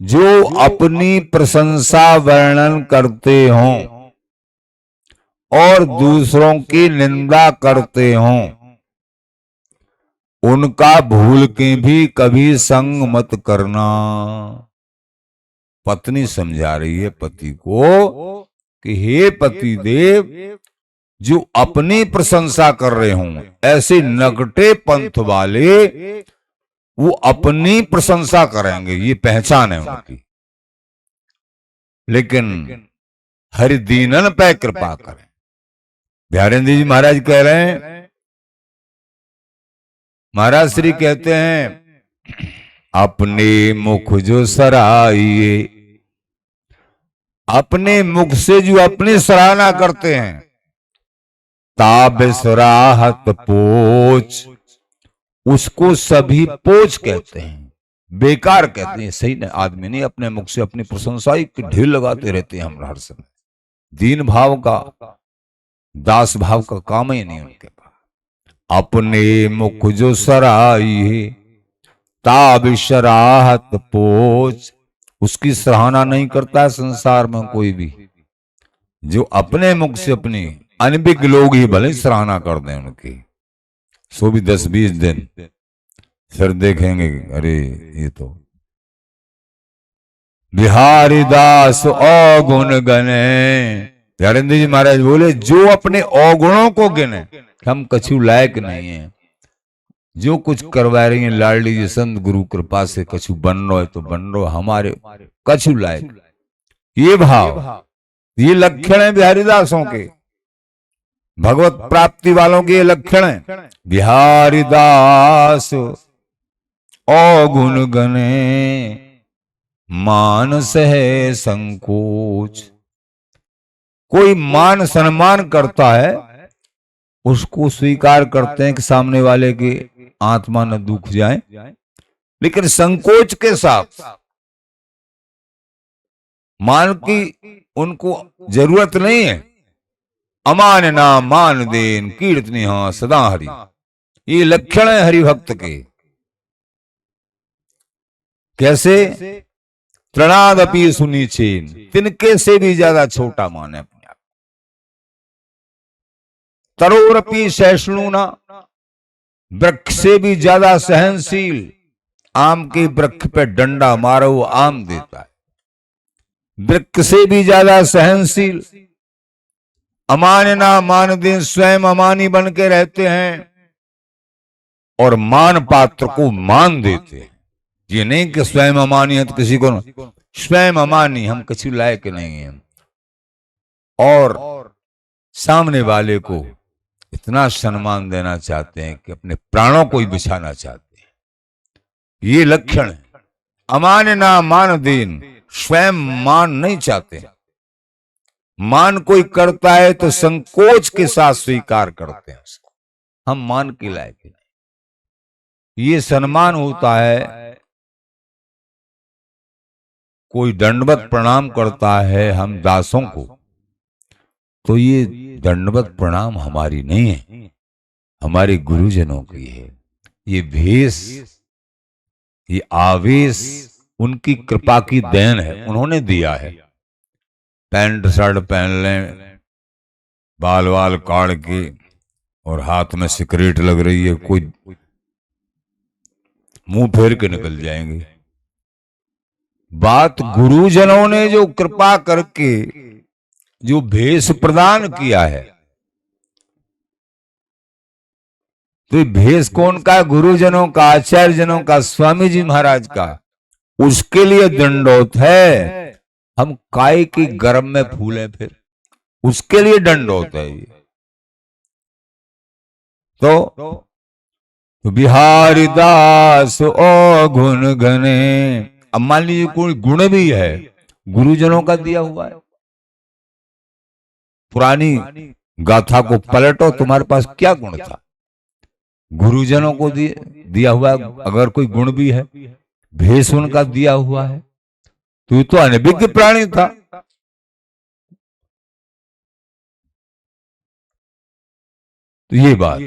जो अपनी प्रशंसा वर्णन करते हों और दूसरों की निंदा करते हों, उनका भूल के भी कभी संग मत करना। पत्नी समझा रही है पति को कि हे पति देव, जो अपनी प्रशंसा कर रहे हों, ऐसे नगटे पंथ वाले वो अपनी प्रशंसा करेंगे, ये पहचान है उनकी, लेकिन हरिदीनन पे कृपा करें। बिहारेंद्र जी महाराज कह रहे हैं, महाराज श्री कहते हैं, अपने मुख जो सराहिए, अपने मुख से जो अपनी सराहना करते हैं, ताब सराहत पोच, उसको सभी पोच कहते हैं, बेकार कहते हैं। सही नहीं, आदमी नहीं अपने मुख से अपनी प्रशंसा की ढेर लगाते रहते हैं हम हर समय। दीन भाव का, दास भाव का काम ही नहीं उनके पास। अपने मुख जो सराहिए, ताब सराहत पोच, उसकी सराहना नहीं करता है संसार में कोई भी। जो अपने मुख से अपनी, अनभिज्ञ लोग ही भले सराहना कर दें उनकी, सो भी 10-20 दिन, फिर देखेंगे अरे ये तो बिहारी दास अवगुण गने। प्यारेंद्र जी महाराज बोले, जो अपने अवगुणों को गिने, हम कछु लायक नहीं है, जो कुछ करवा रही है लाडली जी संत गुरु कृपा से कछु बन रो है तो बन रो, हमारे कछु लायक, ये भाव, ये लक्षण है बिहारीदासों के, भगवत प्राप्ति वालों के ये लक्षण है। बिहारीदास अवगुण गने, मानस है संकोच। कोई मान सम्मान करता है, उसको स्वीकार करते हैं कि सामने वाले के आत्मा न दुख जाए, लेकिन संकोच के साथ, मान की उनको जरूरत नहीं है। अमान ना मान देन कीर्तनी हाँ सदा हरि, ये लक्षण है हरिभक्त के। कैसे? तृणादपि सुनीचेन, तिनके से भी ज्यादा छोटा माने अपने आप। तरोरपि सहिष्णुना, वृक्ष से भी ज्यादा सहनशील। आम के वृक्ष पे डंडा मारो वो आम देता है, वृक्ष से भी ज्यादा सहनशील। अमानना मान दें, स्वयं अमानी बन के रहते हैं और मान पात्र को मान देते हैं। ये नहीं कि स्वयं अमानी है तो किसी को, स्वयं अमानी, हम किसी लायक नहीं हैं, और सामने वाले को इतना सम्मान देना चाहते हैं कि अपने प्राणों को ही बिछाना चाहते हैं। ये लक्षण है। अमान ना मान देन, स्वयं मान नहीं चाहते। मान कोई करता है तो संकोच के साथ स्वीकार करते हैं उसको, हम मान के लायक नहीं। ये सम्मान होता है, कोई दंडवत प्रणाम करता है हम दासों को, तो ये दंडवत प्रणाम हमारी नहीं है, हमारे गुरुजनों की है। ये भेष, ये आवेश उनकी कृपा की देन है, उन्होंने दिया है। पैंट शर्ट पहन लें, बाल वाल काट के, और हाथ में सिगरेट लग रही है, कोई मुंह फेर के निकल जाएंगे। बात गुरुजनों ने जो कृपा करके जो भेष प्रदान किया है, तो भेष कौन का? गुरुजनों का, आचार्य जनों का, स्वामी जी महाराज का। उसके लिए दंडोत है। हम काय की गर्म में फूले फिर, उसके लिए दंडोत है ये। तो बिहारी दास ओ गुण गने। अब मान लीजिए कोई गुण भी है, गुरुजनों का दिया हुआ है। पुरानी गाथा को पलटो, तुम्हारे पास क्या गुण था? गुरुजनों को दिया हुआ है। अगर कोई गुण भी है, भेष उनका दिया हुआ है, तो तो अनभिज्ञ प्राणी था। तो ये बात